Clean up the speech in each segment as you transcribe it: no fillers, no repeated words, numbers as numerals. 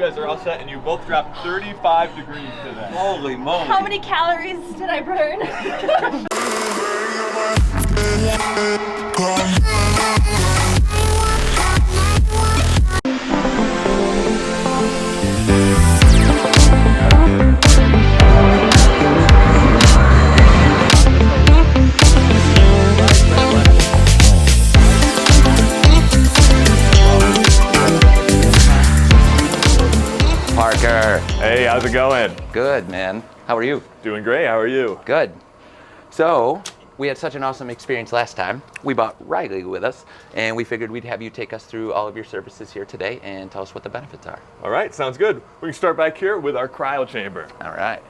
guys are all set, and you both dropped 35 degrees today. Holy moly. How many calories did I burn? Parker. Hey, how's it going? Good, man. How are you? Doing great. How are you? Good. So, we had such an awesome experience last time. We brought Riley with us, and we figured we'd have you take us through all of your services here today and tell us what the benefits are. All right, sounds good. We can start back here with our cryo chamber. All right.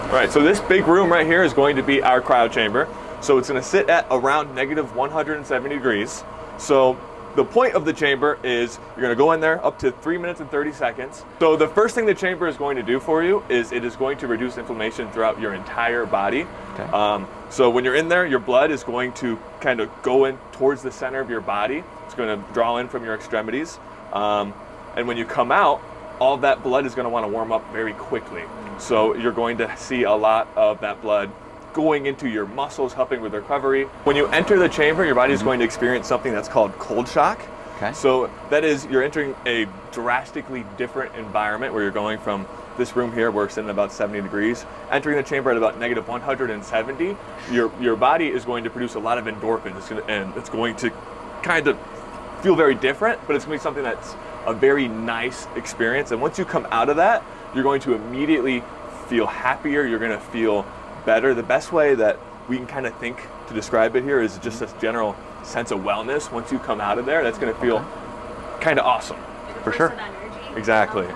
All right, so this big room right here is going to be our cryo chamber. So it's going to sit at around negative 170 degrees. So the point of the chamber is you're going to go in there up to 3 minutes and 30 seconds. So the first thing the chamber is going to do for you is it is going to reduce inflammation throughout your entire body. Okay. So when you're in there, your blood is going to kind of go in towards the center of your body. It's going to draw in from your extremities. And when you come out, all that blood is going to want to warm up very quickly. So you're going to see a lot of that blood going into your muscles, helping with recovery. When you enter the chamber, your body is going to experience something that's called cold shock. Okay. So that is, you're entering a drastically different environment where you're going from this room here, where it's sitting about 70 degrees, entering the chamber at about negative 170. Your body is going to produce a lot of endorphins, and it's going to kind of feel very different, but it's going to be something that's a very nice experience. And once you come out of that, you're going to immediately feel happier. You're going to feel better. The best way that we can kind of think to describe it here is just this general sense of wellness. Once you come out of there, that's going to feel kind of awesome. For sure. Exactly.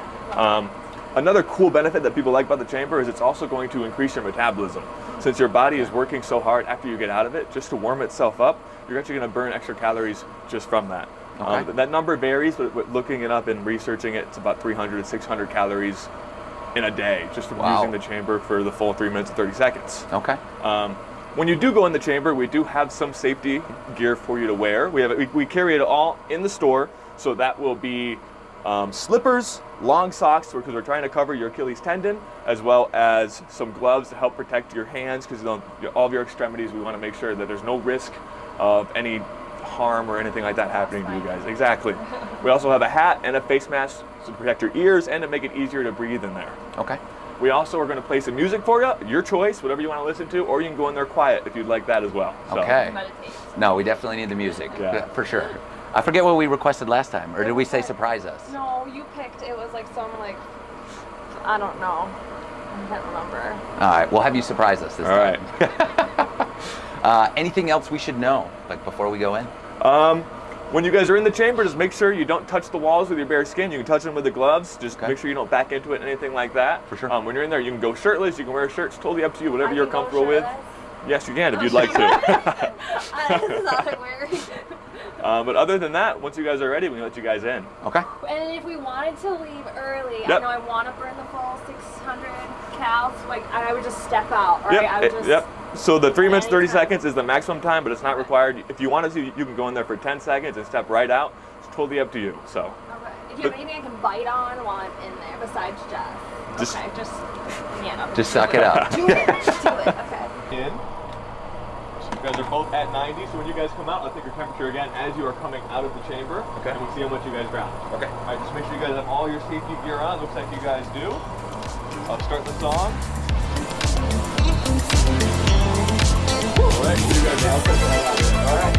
Another cool benefit that people like about the chamber is it's also going to increase your metabolism. Since your body is working so hard after you get out of it, just to warm itself up, you're actually going to burn extra calories just from that. Okay. That number varies, but looking it up and researching it, it's about 300 to 600 calories in a day just from using the chamber for the full 3 minutes and 30 seconds. Okay. When you do go in the chamber, we do have some safety gear for you to wear. We carry it all in the store, so that will be slippers, long socks, because we're trying to cover your Achilles tendon, as well as some gloves to help protect your hands, because all of your extremities, we want to make sure that there's no risk of any harm or anything like that happening to you guys. Exactly. We also have a hat and a face mask to protect your ears and to make it easier to breathe in there. Okay. We also are going to play some music for you, your choice, whatever you want to listen to, or you can go in there quiet if you'd like that as well. So. Okay. No, we definitely need the music, for sure. Right. I forget what we requested last time, or did we say surprise us? No, you picked, it was like some I don't know. I can't remember. All right, we'll have you surprise us this time. All right. Anything else we should know, like before we go in? When you guys are in the chamber, just make sure you don't touch the walls with your bare skin. You can touch them with the gloves. Just make sure you don't back into it, anything like that. For sure. When you're in there, you can go shirtless. You can wear a shirt. It's totally up to you, whatever you're comfortable with. Yes, you can if you'd like to. This is all I'm wearing. But other than that, once you guys are ready, we can let you guys in. Okay. And if we wanted to leave early, Yep. I know I want to burn the full 600 calories, I would just step out, right? Yep. I would just, Yep. So the 3 minutes, 30 Anytime. seconds is the maximum time, but it's not required. If you wanted to, you can go in there for 10 seconds and step right out. It's totally up to you. So. Okay. If you have anything I can bite on while I'm in there besides Jess. Okay, just suck it up. Do it. Okay. In. You guys are both at 90, so when you guys come out, I'll take your temperature again as you are coming out of the chamber. Okay. And we'll see how much you guys dropped. Okay. All right, just make sure you guys have all your safety gear on. Looks like you guys do. I'll start the song. All right, you guys are all set. All right.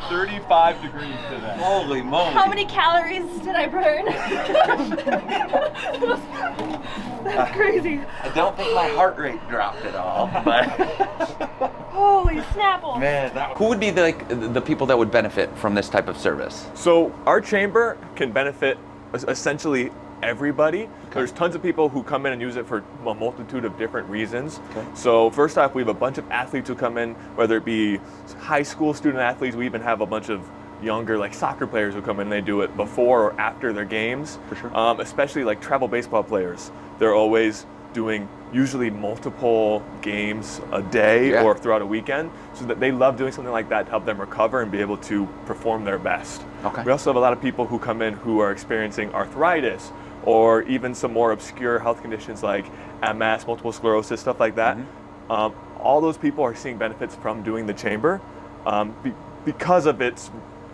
35 degrees today. Holy moly. How many calories did I burn? That's crazy. I don't think my heart rate dropped at all, but Holy snapple. man, who would be the people that would benefit from this type of service? So our chamber can benefit essentially everybody. There's tons of people who come in and use it for a multitude of different reasons. Okay. So first off, we have a bunch of athletes who come in, whether it be high school student athletes. We even have a bunch of younger like soccer players who come in and they do it before or after their games. For sure. Especially like travel baseball players. They're always doing usually multiple games a day or throughout a weekend, so that they love doing something like that to help them recover and be able to perform their best. Okay. We also have a lot of people who come in who are experiencing arthritis or even some more obscure health conditions like MS, multiple sclerosis, stuff like that. All those people are seeing benefits from doing the chamber because of its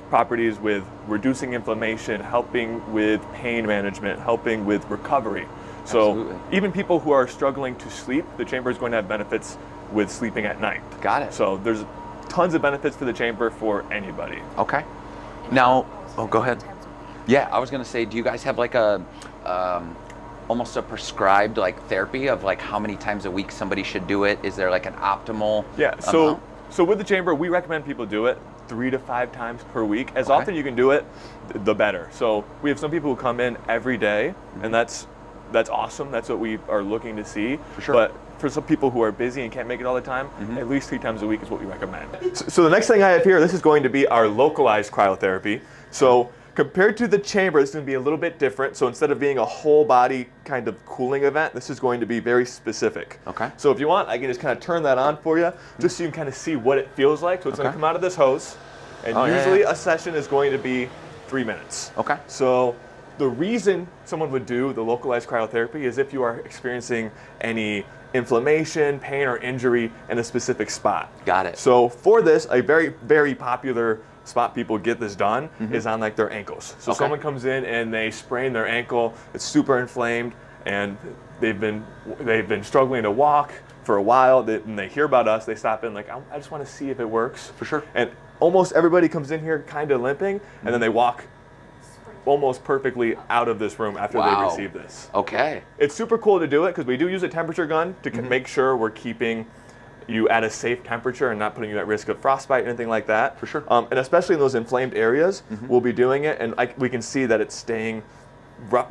properties with reducing inflammation, helping with pain management, helping with recovery. So Absolutely. even people who are struggling to sleep, the chamber is going to have benefits with sleeping at night. Got it. So there's tons of benefits for the chamber for anybody. Okay. Now, go ahead. Yeah, I was gonna say, do you guys have like a almost a prescribed like therapy of like how many times a week somebody should do it? Is there like an optimal? Yeah. So with the chamber, we recommend people do it 3 to 5 times per week. As often you can do it, the better. So we have some people who come in every day, and that's awesome. That's what we are looking to see. For sure. But for some people who are busy and can't make it all the time, at least 3 times a week is what we recommend. So the next thing I have here, this is going to be our localized cryotherapy. So compared to the chamber, this is going to be a little bit different. So instead of being a whole body kind of cooling event, this is going to be very specific. Okay. So if you want, I can just kind of turn that on for you, just so you can kind of see what it feels like. So it's going to come out of this hose, and usually a session is going to be 3 minutes. Okay. So the reason someone would do the localized cryotherapy is if you are experiencing any inflammation, pain, or injury in a specific spot. Got it. So for this, a very, very popular spot people get this done is on like their ankles. So someone comes in and they sprain their ankle, it's super inflamed, and they've been struggling to walk for a while, and they hear about us, they stop in like, I just want to see if it works. For sure. And almost everybody comes in here kind of limping, and then they walk almost perfectly out of this room after they receive this. Okay. It's super cool to do it because we do use a temperature gun to make sure we're keeping you at a safe temperature and not putting you at risk of frostbite or anything like that. For sure. And especially in those inflamed areas, we'll be doing it, and we can see that it's staying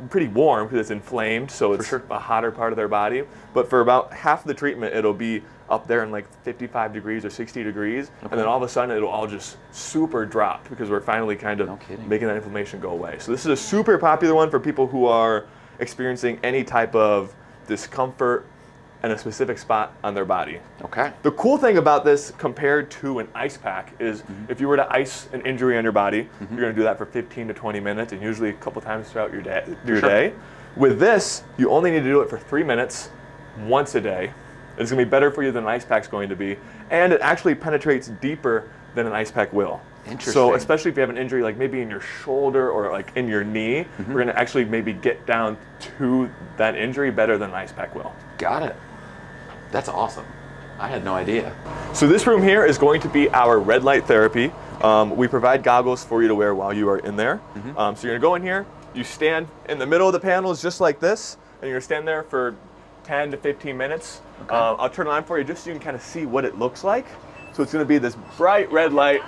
pretty warm because it's inflamed, so it's a hotter part of their body. But for about half the treatment, it'll be up there in like 55 degrees or 60 degrees, and then all of a sudden it'll all just super drop because we're finally kind of making that inflammation go away. So this is a super popular one for people who are experiencing any type of discomfort in a specific spot on their body. Okay. The cool thing about this compared to an ice pack is if you were to ice an injury on your body, you're going to do that for 15 to 20 minutes and usually a couple times throughout your day. With this, you only need to do it for 3 minutes once a day. It's going to be better for you than an ice pack's going to be, and it actually penetrates deeper than an ice pack will. Interesting. So especially if you have an injury like maybe in your shoulder or like in your knee, we're going to actually maybe get down to that injury better than an ice pack will. Got it. That's awesome. I had no idea. So this room here is going to be our red light therapy. We provide goggles for you to wear while you are in there. So you're going to go in here, you stand in the middle of the panels just like this, and you're going to stand there for 10 to 15 minutes. I'll turn it on for you just so you can kind of see what it looks like. So it's going to be this bright red light.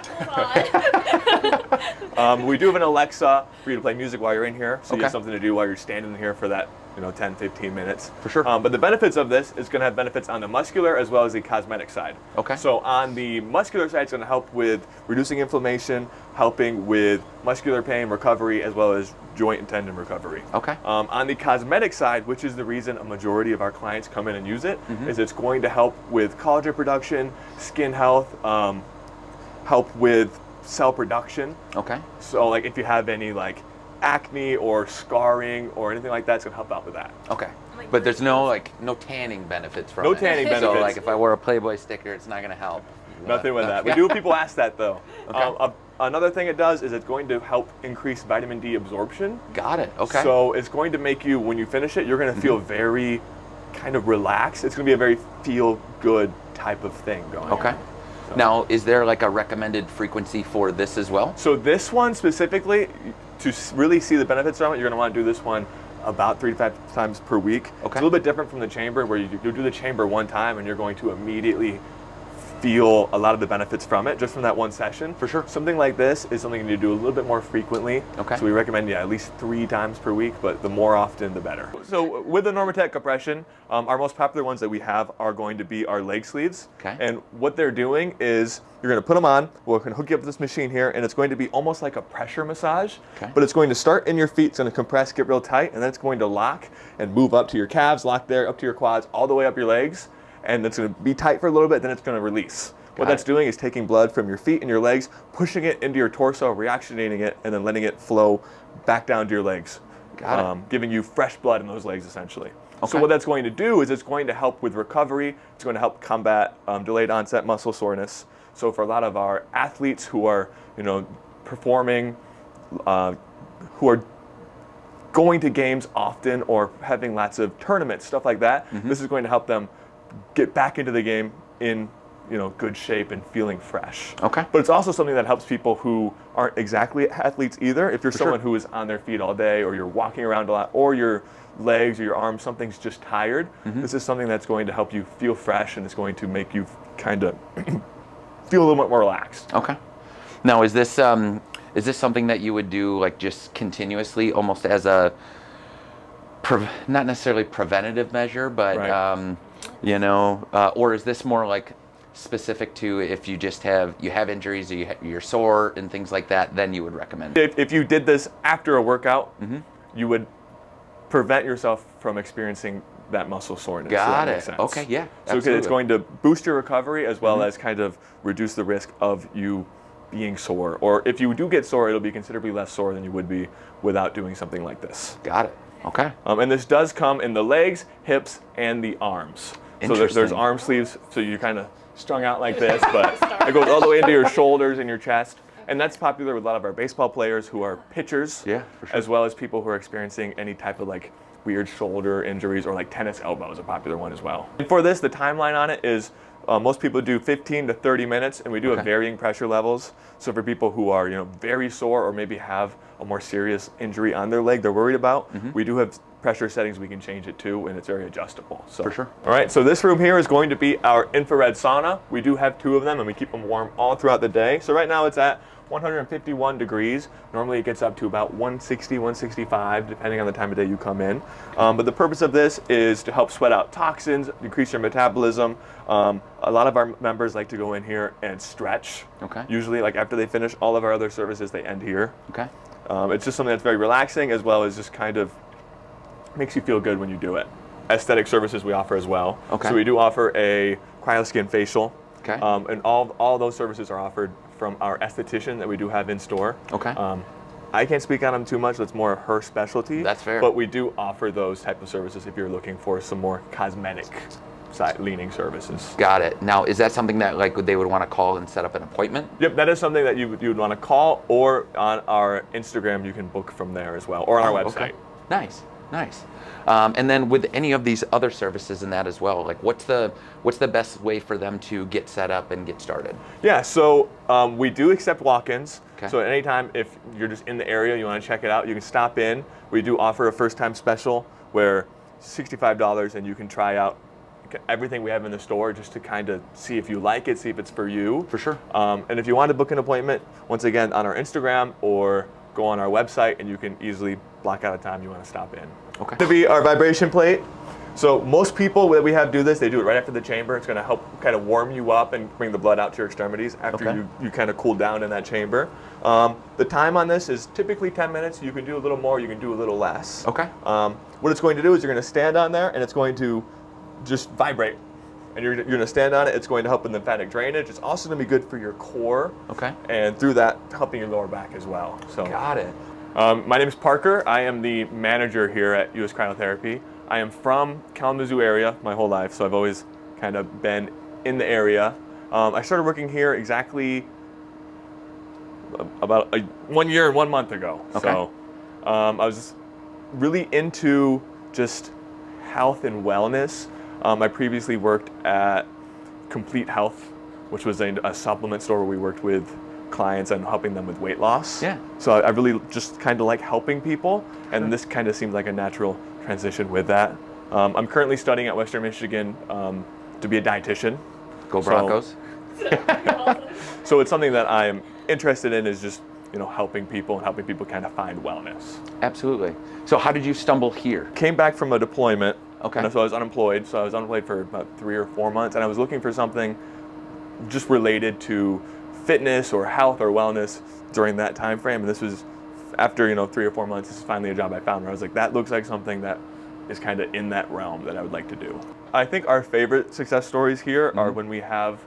We do have an Alexa for you to play music while you're in here, so you have something to do while you're standing here for that 10, 15 minutes. For sure. But the benefits of this is going to have benefits on the muscular as well as the cosmetic side. Okay. So on the muscular side, it's going to help with reducing inflammation, helping with muscular pain recovery, as well as joint and tendon recovery. Okay. On the cosmetic side, which is the reason a majority of our clients come in and use it, is it's going to help with collagen production, skin health, help with cell production. Okay. So like if you have any like acne or scarring or anything like that, it's going to help out with that. Okay. But there's no tanning benefits from it. No tanning benefits. So like if I wore a Playboy sticker, it's not going to help. Nothing with that. We do have people ask that though. Another thing it does is it's going to help increase vitamin D absorption. Got it. Okay. So it's going to make you, when you finish it, you're going to feel very kind of relaxed. It's going to be a very feel good type of thing going on. Okay. Now, is there like a recommended frequency for this as well? So this one specifically, to really see the benefits from it, you're going to want to do this one about 3 to 5 times per week. Okay. It's a little bit different from the chamber, where you do the chamber one time and you're going to immediately feel a lot of the benefits from it just from that one session. For sure. Something like this is something you need to do a little bit more frequently. Okay. So we recommend at least 3 times per week, but the more often the better. So with the Normatec compression, our most popular ones that we have are going to be our leg sleeves. Okay. And what they're doing is you're going to put them on. We're going to hook you up with this machine here, and it's going to be almost like a pressure massage. Okay. But it's going to start in your feet. It's going to compress, get real tight, and then it's going to lock and move up to your calves, lock there, up to your quads, all the way up your legs. And it's going to be tight for a little bit, then it's going to release. What that's doing is taking blood from your feet and your legs, pushing it into your torso, reoxygenating it, and then letting it flow back down to your legs. Got it. Giving you fresh blood in those legs, essentially. Okay. So what that's going to do is it's going to help with recovery. It's going to help combat delayed onset muscle soreness. So for a lot of our athletes who are, performing, who are going to games often or having lots of tournaments, stuff like that, this is going to help them get back into the game in good shape and feeling fresh. Okay. But it's also something that helps people who aren't exactly athletes either. If you're someone who is on their feet all day, or you're walking around a lot, or your legs or your arms, something's just tired, this is something that's going to help you feel fresh, and it's going to make you kind of feel a little bit more relaxed. Okay. Now, is this something that you would do like just continuously, almost as a not necessarily preventative measure, but or is this more like specific to if you just have injuries, or you're sore and things like that, then you would recommend it? If you did this after a workout, you would prevent yourself from experiencing that muscle soreness. Got so that it. makes sense. Okay, yeah. So absolutely. it's going to boost your recovery as well as kind of reduce the risk of you being sore. Or if you do get sore, it'll be considerably less sore than you would be without doing something like this. Got it. Okay. And this does come in the legs, hips, and the arms. So there's arm sleeves, so you're kind of strung out like this, but it goes all the way into your shoulders and your chest. And that's popular with a lot of our baseball players who are pitchers, Yeah, for sure. as well as people who are experiencing any type of like weird shoulder injuries, or like tennis elbow is a popular one as well. And for this, the timeline on it is most people do 15 to 30 minutes, and we do have varying pressure levels. So for people who are very sore, or maybe have a more serious injury on their leg they're worried about, we do have pressure settings we can change it to, and it's very adjustable. So, For sure. All right, so this room here is going to be our infrared sauna. We do have 2 of them, and we keep them warm all throughout the day. So right now it's at 151 degrees. Normally it gets up to about 160, 165, depending on the time of day you come in. But the purpose of this is to help sweat out toxins, decrease your metabolism. A lot of our members like to go in here and stretch. Okay. Usually, like after they finish all of our other services, they end here. Okay. It's just something that's very relaxing, as well as just kind of makes you feel good when you do it. Aesthetic services we offer as well. Okay. So we do offer a cryoskin facial. Okay. And all those services are offered from our esthetician that we do have in store. Okay. I can't speak on them too much. That's more her specialty. That's fair. But we do offer those type of services if you're looking for some more cosmetic side leaning services. Got it. Now, is that something that like they would want to call and set up an appointment? Yep, that is something that you would want to call, or on our Instagram you can book from there as well, or on our website. Okay. Nice. Nice. And then with any of these other services and that as well, like what's the best way for them to get set up and get started? Yeah, so we do accept walk-ins. Okay. So at any time, if you're just in the area, you want to check it out, you can stop in. We do offer a first-time special where $65 and you can try out everything we have in the store just to kind of see if you like it, see if it's for you. For sure. And if you want to book an appointment, once again, on our Instagram or go on our website, and you can easily block out a time you want to stop in. Okay. To be our vibration plate. So most people that we have do this, they do it right after the chamber. It's going to help kind of warm you up and bring the blood out to your extremities after you kind of cool down in that chamber. The time on this is typically 10 minutes. You can do a little more, you can do a little less. Okay. What it's going to do is you're going to stand on there, and it's going to just vibrate. And you're going to stand on it. It's going to help with lymphatic drainage. It's also going to be good for your core. Okay. And through that, helping your lower back as well. So. Got it. My name is Parker. I am the manager here at USCryotherapy. I am from Kalamazoo area my whole life, so I've always kind of been in the area. I started working here exactly about 1 year and 1 month ago. Okay. So I was just really into just health and wellness. I previously worked at Complete Health which was a supplement store where we worked with clients and helping them with weight loss. Yeah. So I really just kind of like helping people, and this kind of seemed like a natural transition with that. I'm currently studying at Western Michigan to be a dietitian. Go Broncos. So it's something that I'm interested in, is just, you know, helping people and helping people kind of find wellness. Absolutely. So how did you stumble here? Came back from a deployment. Okay. And so I was unemployed. So I was unemployed for about 3 or 4 months, and I was looking for something just related to fitness or health or wellness during that time frame. And this was after, you know, 3 or 4 months. This is finally a job I found where I was like, that looks like something that is kind of in that realm that I would like to do. I think our favorite success stories here are when we have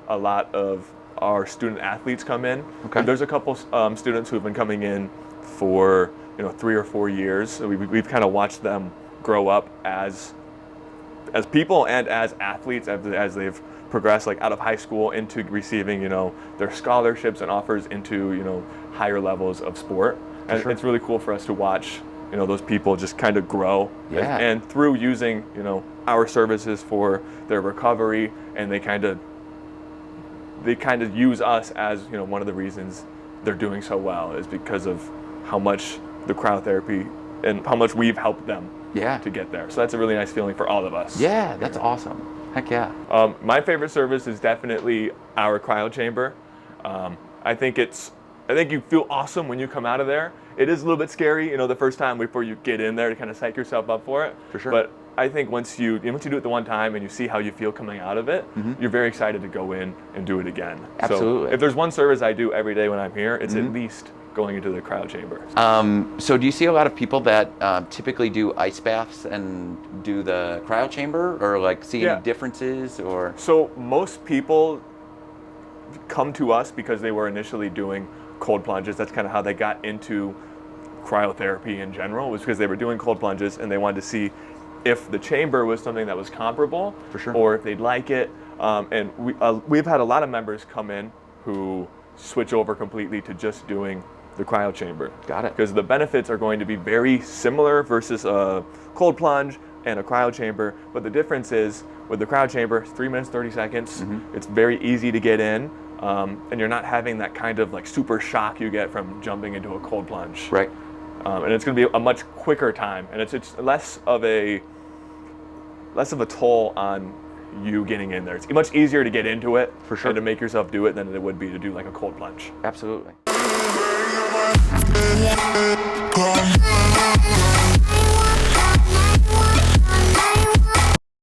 a lot of our student athletes come in. Okay. There's a couple students who have been coming in for, you know, 3 or 4 years. So we've kind of watched them grow up as people and as athletes as they've progressed, like out of high school into receiving, you know, their scholarships and offers into, you know, higher levels of sport. And Sure. it's really cool for us to watch, you know, those people just kind of grow. Yeah. And through using, you know, our services for their recovery, and they kind of use us as, you know, one of the reasons they're doing so well is because of how much the cryotherapy and how much we've helped them to get there. So that's a really nice feeling for all of us. Yeah, that's awesome. Heck yeah. My favorite service is definitely our cryo chamber. I think you feel awesome when you come out of there. It is a little bit scary, you know, the first time before you get in there to kind of psych yourself up for it. For sure. But I think once you do it the one time and you see how you feel coming out of it, you're very excited to go in and do it again. Absolutely. So if there's one service I do every day when I'm here, it's at least going into the cryo chamber. So do you see a lot of people that typically do ice baths and do the cryo chamber, or like see any differences, or? So most people come to us because they were initially doing cold plunges. That's kind of how they got into cryotherapy in general, was because they were doing cold plunges and they wanted to see if the chamber was something that was comparable, For sure. or if they'd like it. And we've had a lot of members come in who switch over completely to just doing the cryo chamber. Got it. Because the benefits are going to be very similar versus a cold plunge and a cryo chamber, but the difference is with the cryo chamber, 3 minutes, 30 seconds. It's very easy to get in, and you're not having that kind of like super shock you get from jumping into a cold plunge. Right. And it's going to be a much quicker time, and it's less of a toll on you getting in there. It's much easier to get into it For sure. and to make yourself do it than it would be to do like a cold plunge. Absolutely.